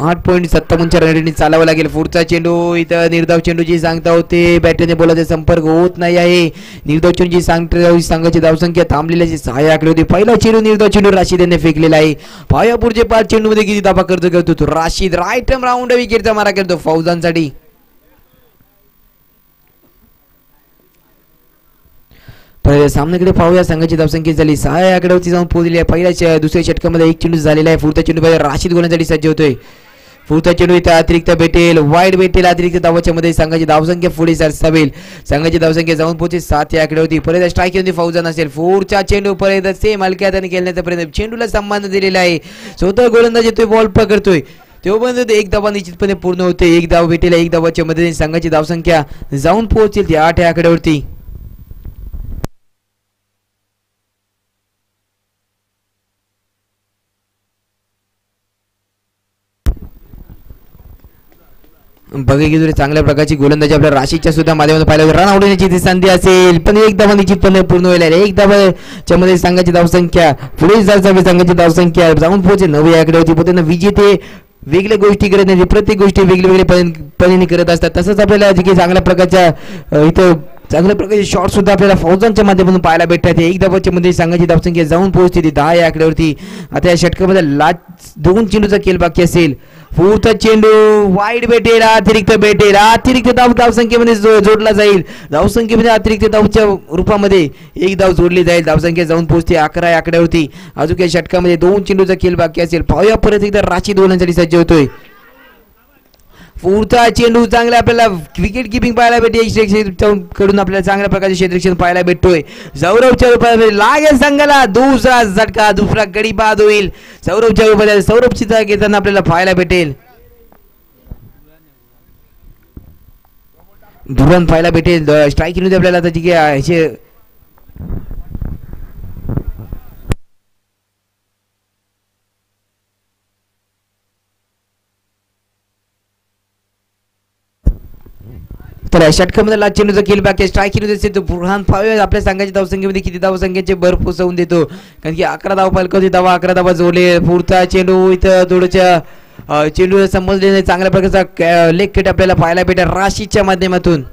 8.57 रननी चालावं लागेल. पुढचा चेंडू इथं निर्धाव चेंडूची सांगता होते. बॅटरने बॉलरचा संपर्क होत नाही आहे. निर्धाव चेंडूची सांगता संघाची धावसंख्या थांबलेल्याची 6 आकडे होती. पहिला चेंडू निर्धाव चेंडू राशीद यांनी फेकलेला आहे. पाया पुढचे 5 चेंडू मध्ये किती धावा खर्च करतो तो राशीद. राईट आर्म राऊंड विकेटचा मारा करतो फौजांसाठी. सामन्याकडे पाहूया. संघाची धावसंख्या झाली 6 आकड्यावरती जाऊन पोहोचली आहे. पहिल्या दुसऱ्या षटकामध्ये 1 चेंडू झालेला आहे. पुढचा चेंडू राशीद गोलंदाजी सज्ज होतोय. पुढचा चेंडू इथं अतिरिक्त भेटेल. वाईड भेटेल. अतिरिक्त धावाच्या मध्ये संघाची धावसंख्या पुढे सरसावेल. संघाची धावसंख्या जाऊन पोहोचेल 7 या आकड्यावरती. परत स्ट्राईक येऊन फौजा नसेल. पुढचा चेंडू परत सेम हलक्या हाताने खेळण्याचा प्रयत्न. चेंडूला सन्मान दिलेला आहे. स्वतः गोलंदाज येतोय. बॉल पकडतोय तेव्हा एक धावा निश्चितपणे पूर्ण होते. एक धाव भेटेल. एक धावाच्या मध्ये संघाची धावसंख्या जाऊन पोहोचेल 8 या आकड्यावरती. बघा की चांगल्या प्रकारची गोलंदाजी आपल्या राशीच्या सुद्धा माध्यमातून पाहिलं. रन आउट होण्याची संधी असेल पण एक धावा निश्चितपणे पूर्ण होईल. एक धावाच्या मध्ये संघाची धावसंख्या पुढे जायची. संघाची धावसंख्या जाऊन पोहोचेल 9 आकडे होती. पण विजेते वेगळ्या गोष्टी करत नाही. प्रत्येक गोष्टी वेगवेगळ्या पद्धतीने करत असतात. तसंच आपल्याला जे काही चांगल्या प्रकारच्या इथं चांगल्या प्रकारचे शॉट सुद्धा आपल्याला फौजांच्या माध्यमातून पाहायला भेटतात. एक धावाच्या मध्ये संघाची धावसंख्या जाऊन पोहोचते 10 या आकड्यावरती. आता या षटकामध्ये लास्ट 2 चेंडूचा खेळ बाकी असेल. पुढचा चेंडू वाईड भेटेल. अतिरिक्त भेटेल. अतिरिक्त धावसंख्येमध्ये जोडला जाईल. धावसंख्येमध्ये अतिरिक्त धावच्या रूपामध्ये एक धाव जोडली जाईल. धावसंख्या जाऊन पोहोचते 11 या आकड्यावरती. अजून या षटकामध्ये 2 चेंडूचा खेळ बाकी असेल. पाहूया परत एकदा राशीद गोलंदाजीसाठी सज्ज होतोय. पुढचा चेंडू चांगला आपल्याला विकेट किपिंग पाहायला भेटते. कडून आपल्याला चांगल्या प्रकारचे क्षेत्ररक्षण पाहायला भेटतोय. सौरभच्या रूपामध्ये लागेल संघाला दुसरा झटका. दुसरा गडी बाद होईल. सौरभच्या रूपामध्ये सौरभची जागा घेताना आपल्याला पाहायला भेटेल. धुरण पाहायला भेटेल. स्ट्राईक आपल्याला त्याची तर षटकामध्ये लास्ट चेंडूचा खेळ बाकी स्ट्राईक केली असेल तो बुरहान फावे आपल्या संघाच्या धावसंख्येमध्ये किती धावसंख्येचे भर पोचवून देतो कारण की 11 धाव पालक धावा 11 धावा जोडले पुढचा चेंडू इथं थोडंच्या चेंडू समजले चांगल्या प्रकारचा लेग किट आपल्याला पाहायला भेटेल राशीच्या माध्यमातून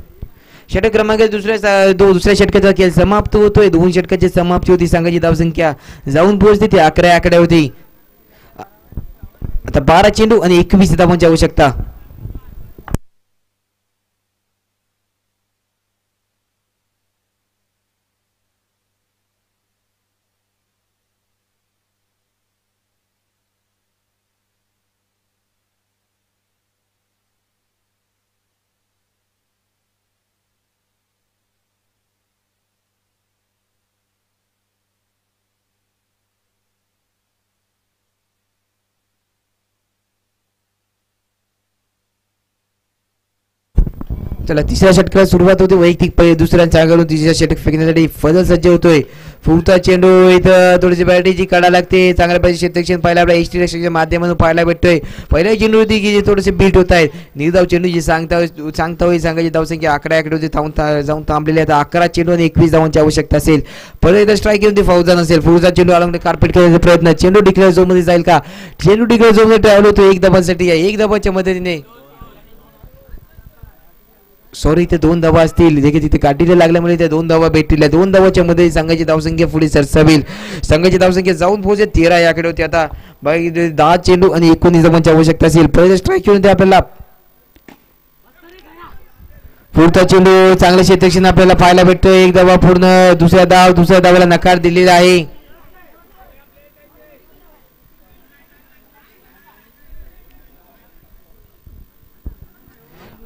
षटक क्रमांक दुसऱ्या षटकाचा खेळ समाप्त होतोय 2 षटकाची समाप्ती होती संघाची धावसंख्या जाऊन पोहोचते ती 11 आकडे होती आता 12 चेंडू आणि 21 धावांची आवश्यकता चला तिसऱ्या षटकाला सुरुवात होते वैयक्तिक दुसऱ्या चांगलं तिसऱ्या षटक फेकण्यासाठी फजल सज्ज होतोय फुलता चेंडू इथं थोडीशी बॅटरीची काढा लागते चांगल्या पाहिजे क्षेत्रक्षण पाहायला आपल्या एस टी रक्षणाच्या माध्यमातून पाहायला भेटतोय पहिल्या चेंडू होती की जे थोडेसे बीट होत आहेत निर्धाव चेंडू जी सांगता होई सांगायची धावसंख्या 11 आकडे होती जाऊन थांबलेले आता 11 चेंडू आणि 21 धावांची आवश्यकता असेल परत एकदा स्ट्राईक येऊन ते फौजा नसेल पुढचा चेंडू आला कार्पेट करण्याचा प्रयत्न चेंडू डिक्लेअर झोन मध्ये जाईल का चेंडू डिक्लेअर झोन मध्ये ट्रॅव्हल होतो एक धावांसाठी एक धावाच्या मदतीने सॉरी इथे 2 धावा असतील जे की तिथे काठीला लागल्यामुळे त्या 2 धावा भेटतील 2 धावाच्या मध्ये संघाची धावसंख्या पुढे सरसावेल संघाची धावसंख्या जाऊन पोहोचेल 13 याकडे होती आता बाकी 10 चेंडू आणि 19 धावांची आवश्यकता असेल पहिले स्ट्राईक घेऊन ते आपल्याला पुढचा चेंडू चांगल्या क्षेत्रक्षण आपल्याला पाहायला भेटतोय एक धावा पूर्ण दुसऱ्या धावाला नकार दिलेला आहे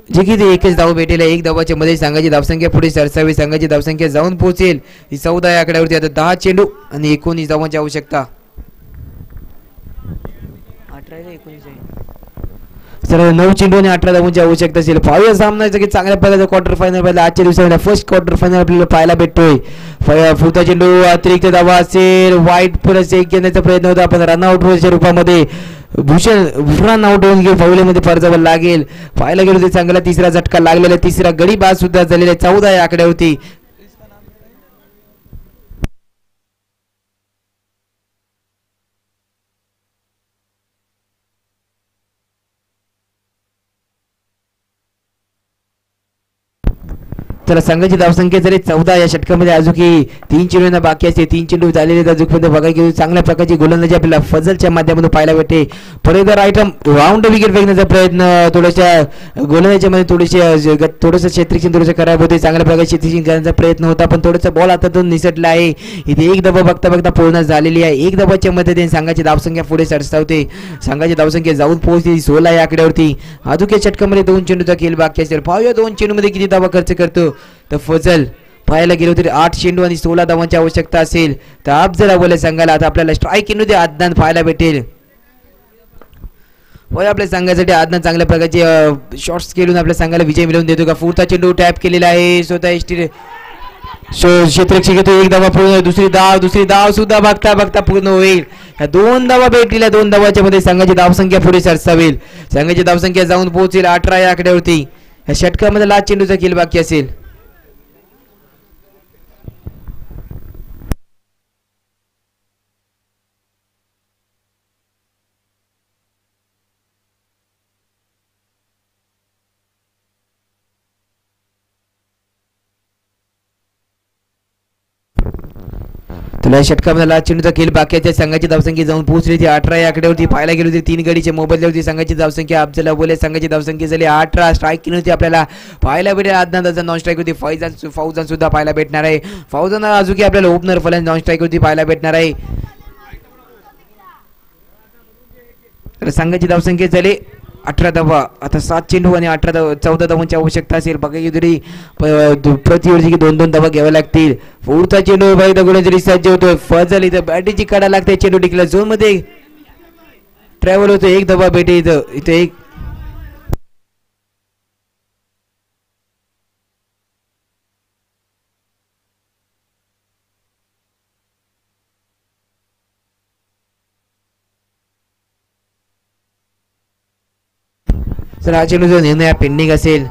जे की ते एकच धाव भेटेल एक धावाच्या मध्ये संघाची धावसंख्या पुढे सरसावी संघाची धावसंख्या जाऊन पोहोचेल ही 14 या आकड्यावरती आता 10 चेंडू आणि 19 धावांची आवश्यकता 9 चेंडू आणि 18 धावांची आवश्यकता असेल फाव्या सामना की चांगल्या प्रकारचा क्वार्टर फायनल पहिला आजच्या दिवसामध्ये फर्स्ट क्वार्टर फायनल आपल्याला पाहायला भेटतोय पुढचा चेंडू अतिरिक्त धावा असेल वाईट प्लस एक घेण्याचा प्रयत्न होता पण रनआउट रूपामध्ये भूषण आउट होऊन घेऊन फावलेमध्ये परजावं लागेल पाहायला गेलो ते चांगला तिसरा झटका लागलेला तिसरा गडी बाद सुद्धा झालेला 14 या आकड्यावरती चला संघाची धावसंख्या झाली 14 या षटकामध्ये अजूनही 3 चेंडूंना बाकी असते 3 चेंडू झालेले अजूनपर्यंत बघायला गेलो चांगल्या प्रकारची गोलंदाजी आपल्याला फजलच्या माध्यमातून पाहायला भेटते परत आयटम राऊंड विकेट फेकण्याचा प्रयत्न थोड्याशा गोलंदाजीच्या मध्ये थोडंसं क्षेत्रक्षण थोडंसं खराब होते चांगल्या प्रकारे क्षेत्रक्षण करण्याचा प्रयत्न होता पण थोडासा बॉल हातातून निसटला आहे इथे एक धावा बघता पूर्ण झालेली आहे एक धावाच्या मदतीने संघाची धावसंख्या पुढे सरसावते संघाची धावसंख्या जाऊन पोहोचते 16 या आकड्यावरती अजून या षटकामध्ये 2 चेंडूचा खेळ बाकी असेल पाहूया 2 चेंडूमध्ये किती धावा खर्च करतो तर फजल पाहायला गेलो तरी 8 चेंडू आणि 16 धावांची आवश्यकता असेल तर अफजल अव्वल संघाला आता आपल्याला स्ट्राईक येऊन दे आदनान पाहायला भेटेल व आपल्या संघासाठी आदनान चांगल्या प्रकारचे शॉट्स खेळून आपल्या संघाला विजय मिळवून देतो का पुढचा चेंडू टॅप केलेला आहे स्वतः एसटी क्षेत्रक्षक घेतो एक धावा पूर्ण दुसरी धाव सुद्धा बघता पूर्ण होईल या 2 धावा भेटतील 2 धावाच्या मध्ये संघाची धावसंख्या पुढे सरसावेल संघाची धावसंख्या जाऊन पोहोचेल 18 या आकड्यावरती या षटकामध्ये लास्ट चेंडूचा खेळ बाकी असेल तुला षटकामध्ये लास्ट चेंडूचा खेळ बाकी आहे संघाची धावसंख्या जाऊन पोहोचली ती 18 या आकड्यावरती पाहायला गेली होती 3 गडीचे मोबाईलवरती संघाची धावसंख्या अफजल अव्वल संघाची धावसंख्या झाली 18 स्ट्राईक केली होती आपल्याला पाहायला भेटेल आदनाचा नॉन स्ट्राईक होती फौजान सुद्धा पाहायला भेटणार आहे फौजान अजून आपल्याला ओपनर फलंदाज नॉन स्ट्राईक होती पाहायला भेटणार आहे तर संघाची धावसंख्या झाली 18 धावा आता 7 चेंडू आणि 14 धावांची आवश्यकता असेल बघा तरी प्रतिवर्षी 2-2 धावा घ्याव्या लागतील पुढचा चेंडू बाई दगडून सज्ज होतोय फजल इथं बॅटरीची काढा लागते चेंडू टिकला झोन मध्ये ट्रॅव्हल होतो एक धावा भेटे इथं एक सर हा चेंडूचा निर्णय पेंडिंग असेल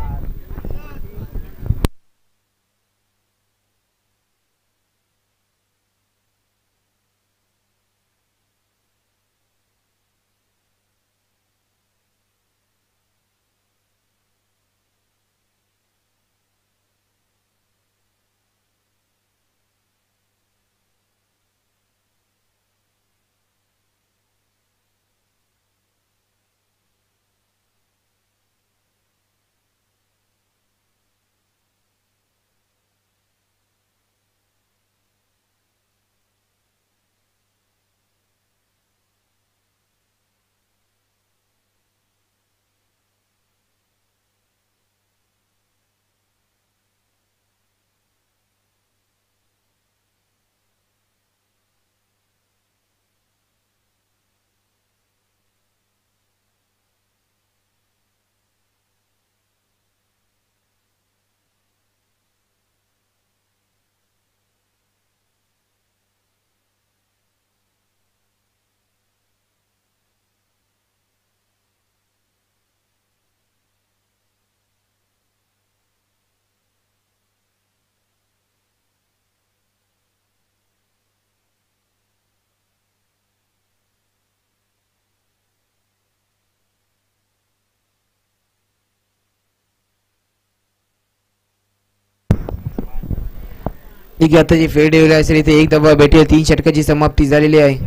ठीक आहे, आता जी फेड ठेवली असेल इथे एक धावा भेटेल. 3 षटकाची समाप्ती झालेली आहे.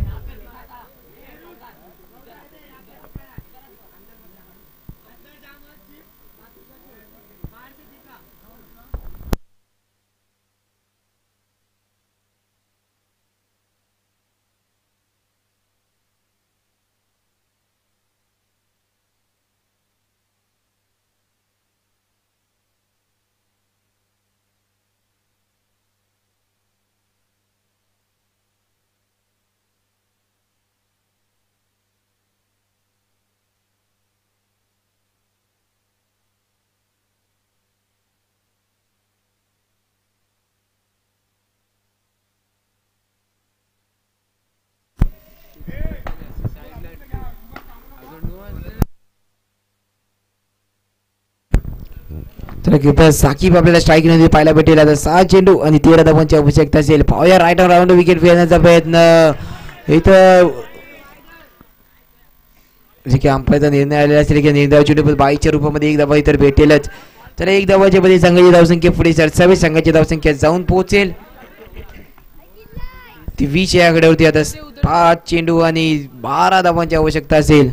तर कृपया साकीब आपल्याला स्ट्राईक मध्ये पाहायला भेटेल. आता 6 चेंडू आणि 13 धावांची आवश्यकता असेल. पाहूया राईट राऊंड विकेट फेरण्याचा प्रयत्न इथं जे की अंपायरचा निर्णय आलेला असेल की निर्धाव चेंडू 22च्या रूपामध्ये एक धावा इतर भेटेलच. तर एक धावाच्या मध्ये संघाची धावसंख्या पुढे 27 संघाची धावसंख्या जाऊन पोहोचेल ती 20 या आकड्यावरती. आता 5 चेंडू आणि 12 धावांची आवश्यकता असेल.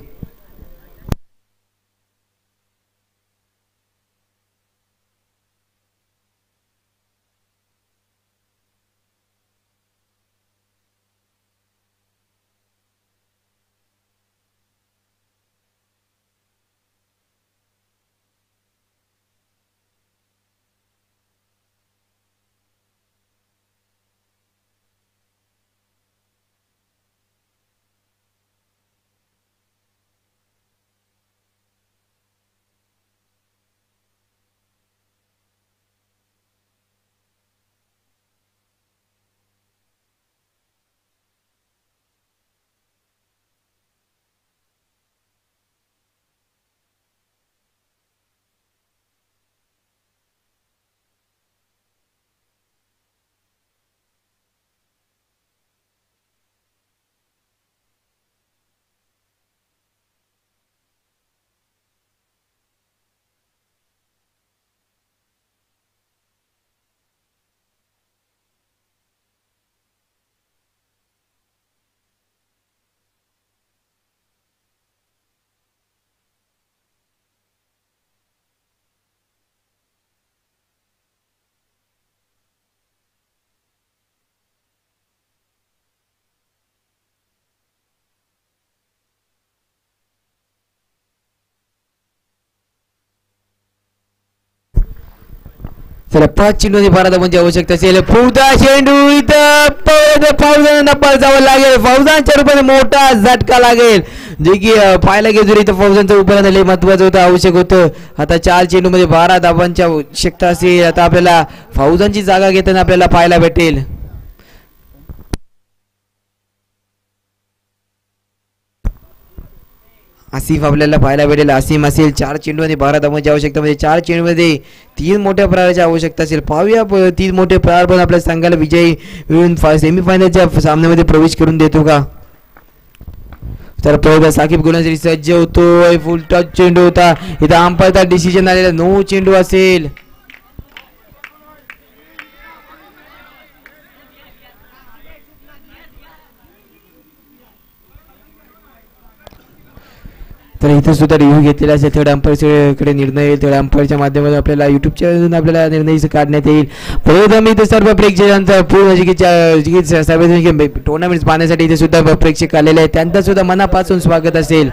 चला 5 चेंडू आणि 12 धावांची आवश्यकता असेल. पुढचा चेंडू इथं फौजांना पळजावं लागेल. फौजांच्या रूपाने मोठा झटका लागेल जे की पाहायला गेलो इथं फौजांचं उपकरण लय महत्वाचं होतं आवश्यक होतं. आता 4 चेंडू मध्ये 12 धावांची आवश्यकता असेल. आता आपल्याला फौजांची जागा घेताना आपल्याला पाहायला भेटेल. आसिफ आपल्याला पाहायला भेटेल. आसिम असेल 4 चेंडू आणि 12 धावांची आवश्यकता म्हणजे 4 चेंडू मध्ये 3 मोठ्या प्रहाराची आवश्यकता असेल. पाहूया 3 मोठे प्रहार पण आपल्या संघाला विजयी मिळून सेमीफायनलच्या सामन्यामध्ये प्रवेश करून देतो का. तर पहिला साकीब गोलंदाजी सज्ज होतोय. फुल टच चेंडू होता इथं अंपायरचा डिसिजन आलेला 9 चेंडू असेल. तर इथे सुद्धा रिव्ह्यू घेतलेला असेल. थर्ड अंपायरकडे निर्णय येईल. थर्ड अंपायरच्या माध्यमातून आपल्याला युट्यूबच्या आपल्याला निर्णय काढण्यात येईल. प्रथम इथे सर्व प्रेक्षकांचा पूर्ण सार्वजनिक टुर्नामेंट पाहण्यासाठी इथे सुद्धा प्रेक्षक आलेले आहेत त्यांचं सुद्धा मनापासून स्वागत असेल.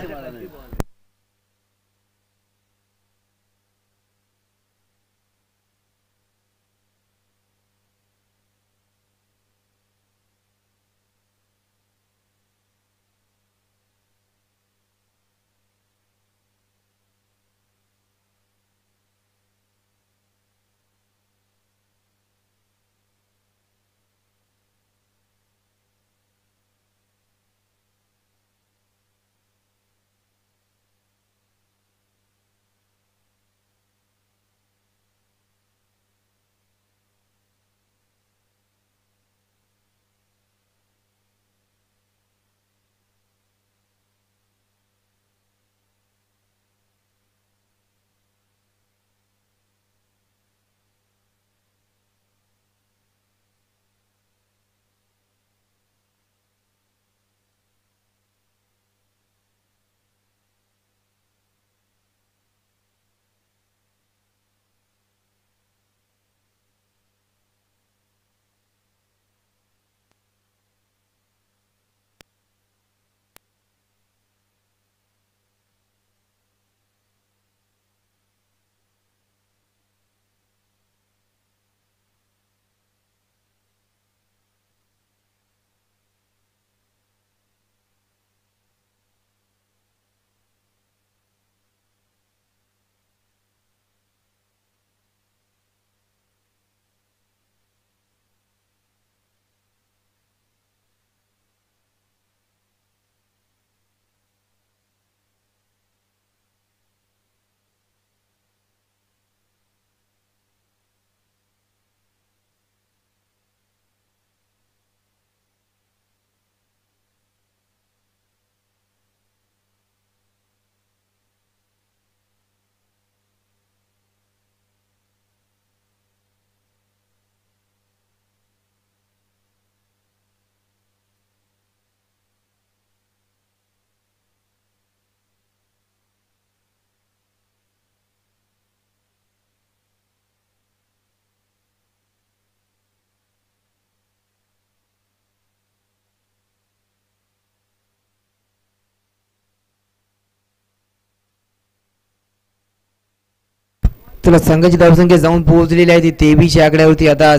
चला संघाची धावसंख्या जाऊन पोहोचलेली आहे ती 23 आकड्यावरती. आता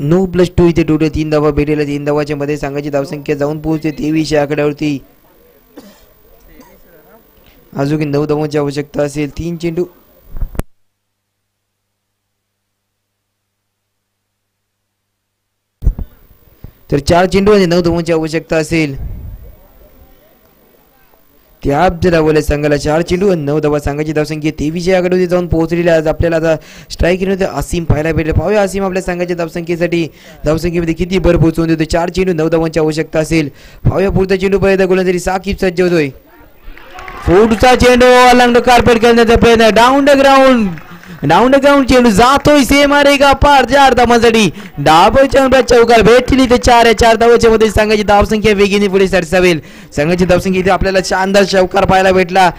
9+2 इथे टोटल 3 धावा भेटेल. 3 धावाच्या मध्ये संघाची धावसंख्या जाऊन पोहोचते 23 आकड्यावरती. अजून 9 धावांची आवश्यकता असेल. 3 चेंडू तर 4 चेंडू आणि 9 धावांची आवश्यकता असेल. त्या अफजल संघाला 4 चेंडू आणि 9 धावा. संघाची धावसंख्या 23 आकड्यावरती जाऊन पोहोचलेली. आज आपल्याला आता स्ट्राईक मध्ये असीम पाहायला भेटले. पाहूया असीम आपल्या संघाच्या धावसंख्येसाठी धावसंख्येमध्ये किती भर पोहोचवून देतो. 4 चेंडू 9 धावांची आवश्यकता असेल. पाहूया पुढचा चेंडू पर्यंत गोलंदाजी साकीब सज्ज होतोय. पुढचा चेंडू अलंग कार्पेट करण्याचा प्रयत्न. डाऊन द ग्राउंड चेंडू जातोय सेम मारेगा पार 4 धावांसाठी. डाबच्या चौकार भेटली ते 4 धावाच्या मध्ये संघाची धावसंख्या वेगीने पुढे सरसावेल. संघाची धावसंख्या इथे आपल्याला शानदार चौकार पाहायला भेटला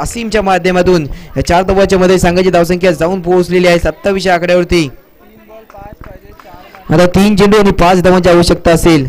असीमच्या माध्यमातून. या 4 धावाच्या मध्ये संघाची धावसंख्या जाऊन पोहोचलेली आहे 27 आकड्यावरती. 3 बॉल 5 पाहिजे 4 आता 3 चेंडू आणि 5 धावांची आवश्यकता असेल.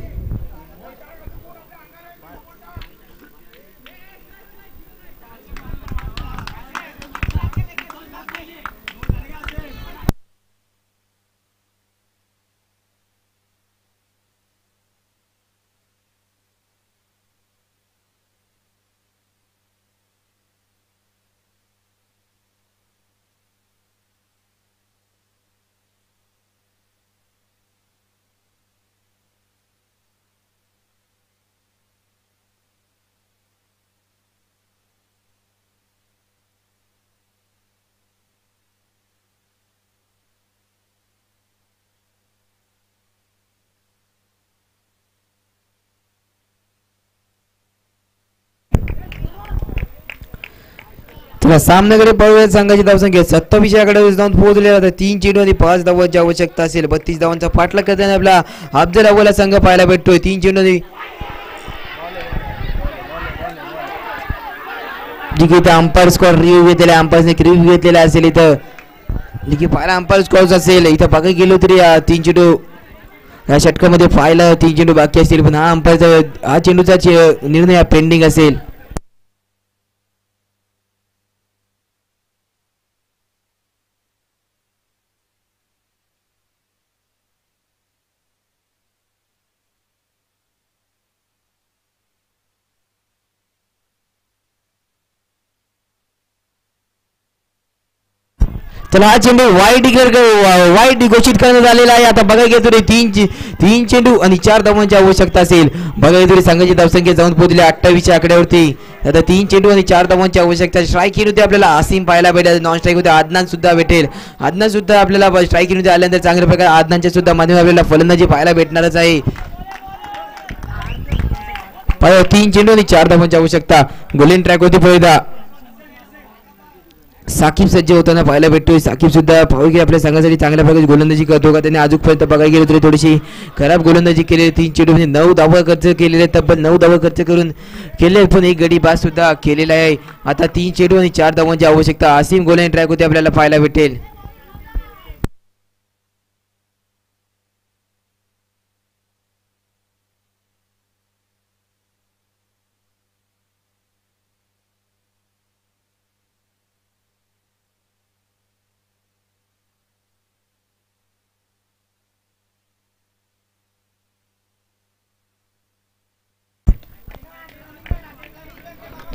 सामन्याकडे पाहूया. संघाची धावसंख्या 27 आकड्यावर जाऊन पोहोचले. आता 3 चेंडू आणि 5 धावांची आवश्यकता असेल. 32 धावांचा पाठलाग करताना आपला अफजल अव्वल संघ पाहायला भेटतोय. 3 चेंडू आणि इथे अंपायर स्कॉर रिव्ह्यू घेतलेला. अंपायरने रिव्ह्यू घेतलेला असेल. इथं पहिला अंपायर स्कॉर असेल. इथं बघा गेलो तरी 3 चेंडू या षटकामध्ये पाहायला 3 चेंडू बाकी असतील. पण हा अंपायरचा हा चेंडूचा निर्णय पेंडिंग असेल. चला हा चेंडू वाईट घोषित करण्यात आलेला आहे. आता बघा घेतो रे 3 चेंडू आणि 4 धावांची आवश्यकता असेल. बघा घेतो संघाची धावसंख्या जाऊन पोहोचली 28 आकड्यावरती. आता 3 चेंडू आणि 4 धावांची आवश्यकता. स्ट्राईक होते आपल्याला आसिम पाहायला भेटेल. नॉन स्ट्राईक होते आदनान सुद्धा भेटेल. आदनान सुद्धा आपल्याला स्ट्राईक मध्ये आल्यानंतर चांगल्या प्रकारे आदनानच्या सुद्धा माध्यमातून आपल्याला फलंदाजी पाहायला भेटणारच आहे. 3 चेंडू आणि 4 धावांची आवश्यकता. गोलिंग ट्रॅक होती पहिला. साकीब सज्ज होताना पाहायला भेटतोय. साकीब सुद्धा पाहू की आपल्या संघासाठी चांगल्या प्रकारे गोलंदाजी करतो का. त्याने अजूनपर्यंत बघायला गेलो तरी थोडीशी खराब गोलंदाजी केली. 3 चेंडू म्हणजे 9 धावा खर्च केलेले. तब्बल 9 धावा खर्च करून केले. पण एक गडी बाद सुद्धा केलेला आहे. आता 3 चेंडू आणि 4 धावांची आवश्यकता. आसिम गोलिंग ट्रॅक होते आपल्याला पाहायला भेटेल.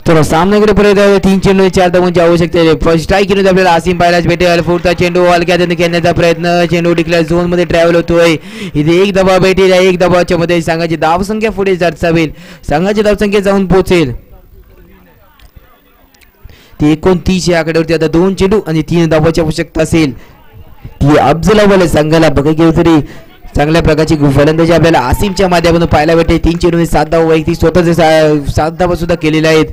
तर सामन्याकडे परत 3 चेंडू 4 धावांची आवश्यकता आहे. स्ट्राईक केली आपल्याला आसिम पाहायलाच भेटेल. पुढचा चेंडू हलक्यात खेळण्याचा प्रयत्न. चेंडू डिक्लेअर झोन मध्ये ट्रॅव्हल होतोय. इथे 1 धावा भेटेल. 1 धावाच्या मध्ये संघाची धावसंख्या पुढे सरसावेल. संघाची धावसंख्या जाऊन पोहोचेल ती 29 या आकड्यावरती. आता 2 चेंडू आणि 3 धावांची आवश्यकता असेल. ती अफजल अव्वल संघाला बघा गेलो तरी चांगल्या प्रकारची फलंदाजी आपल्याला आसिमच्या माध्यमातून पाहायला भेटते. 3 चेंडू 7 धावा वैयक्तिक स्वतःचे 7 धावा सुद्धा केलेल्या आहेत.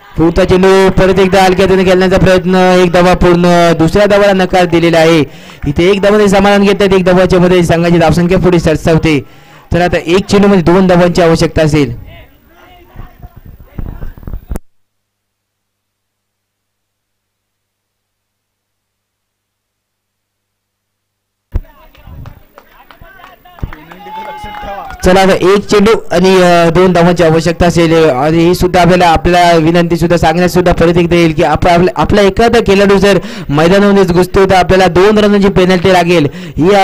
पुढचा चेंडू परत एकदा हलक्यात खेळण्याचा प्रयत्न. 1 धावा पूर्ण. दुसऱ्या धावाला नकार दिलेला आहे. इथे 1 धावामध्ये समाधान घेतात. 1 धावाच्या मध्ये संघाची धावसंख्या पुढे सरसावते. तर आता 1 चेंडू मध्ये 2 धावांची आवश्यकता असेल. चला आता एक चेंडू आणि 2 धावांची आवश्यकता असेल आणि ही सुद्धा आपल्याला विनंती सुद्धा सांगण्यात सुद्धा परत एकदा येईल की आपला एखादा खेळाडू जर मैदानामध्येच घुसतो तर आपल्याला 2 रनांची पेनल्टी लागेल. ही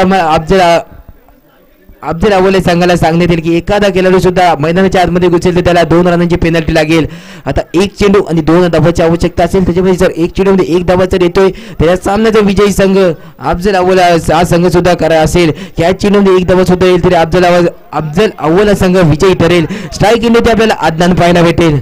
अफजल अव्वल संघाला सांगण्यात येईल की एखादा खेळाडू सुद्धा मैदानाच्या आतमध्ये घुसेल तर त्याला 2 रनांची पेनल्टी लागेल. आता एक चेंडू आणि 2 धावांची आवश्यकता असेल त्याच्यामध्ये जर एक चेंडूमध्ये 1 धावा जर येतोय तर या सामन्याचा विजयी संघ अफजल अव्वल हा संघ सुद्धा करा असेल की या चेंडूमध्ये 1 धावा सुद्धा येईल तरी अफजल अव्वल संघ विजयी ठरेल. स्ट्राईक इंडिया आपल्याला आदनान पाहायला भेटेल.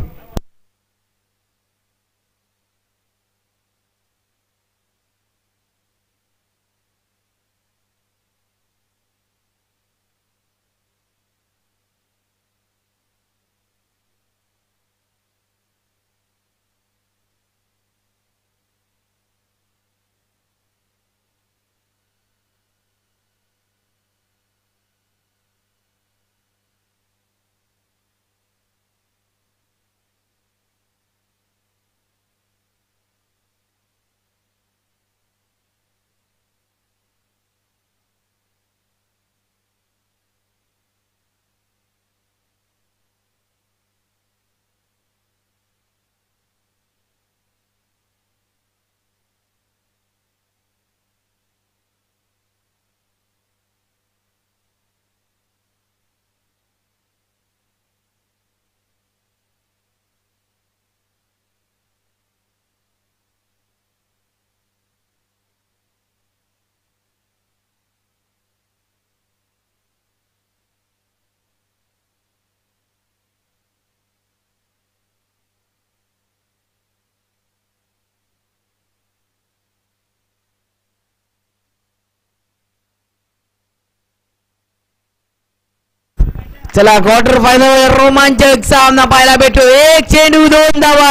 चला क्वार्टर फायनल रोमांचक सामना पाहायला भेटतो. एक चेंडू 2 धावा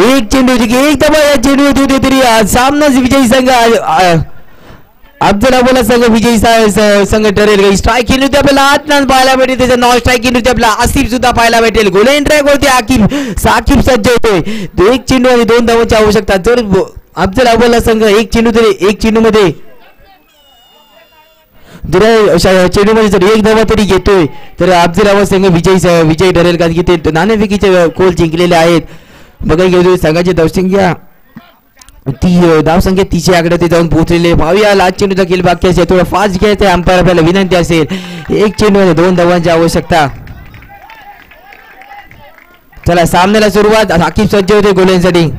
एक चेंडू 1 धावा या चेंडू होते तरी सामना विजयी संघ अफजल अव्वल संघ विजयी संघ ठरेल. स्ट्राईक केली होती आपल्याला आतनान पाहायला भेटेल. त्याचं नॉन स्ट्राईक केली होती आपल्याला आसिफ सुद्धा पाहायला भेटेल. गोलंदाज ट्रॅक वरती साकिब सज्ज होतोय. 1 चेंडू आणि 2 धावांची आवश्यकता. जर अफजल अव्वल संघ एक चेंडू मध्ये चेंडूमध्ये जर 1 धावा तरी घेतोय तर अफजल अव्वल संघ विजयी ठरेल कारण की ते नाणेफेकीचे कोल जिंकलेले आहेत. बघा घेऊ संघाची धावसंख्या धावसंख्या 30 आकडे ते जाऊन पोहोचलेले. पाहूया लास्ट चेंडूचा खेळ बाकी असेल थोडं फास्ट घ्यायचं अंपायर आपल्याला विनंती असेल. 1 चेंडू आणि 2 धावांची आवश्यकता. चला सामन्याला सुरुवात. साकिब सज्ज होते गोलंदाजीसाठी.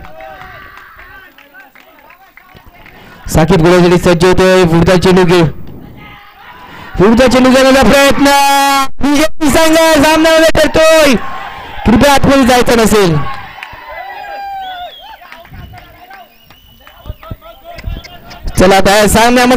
साकिब गोलंदाजीसाठी सज्ज होते. पुढचा चेंडू घेण्याचा प्रयत्न विजयी संघ सामन्यामध्ये करतोय. कृपया आतमध्ये जायचं नसेल. चला त्या सामन्यामध्ये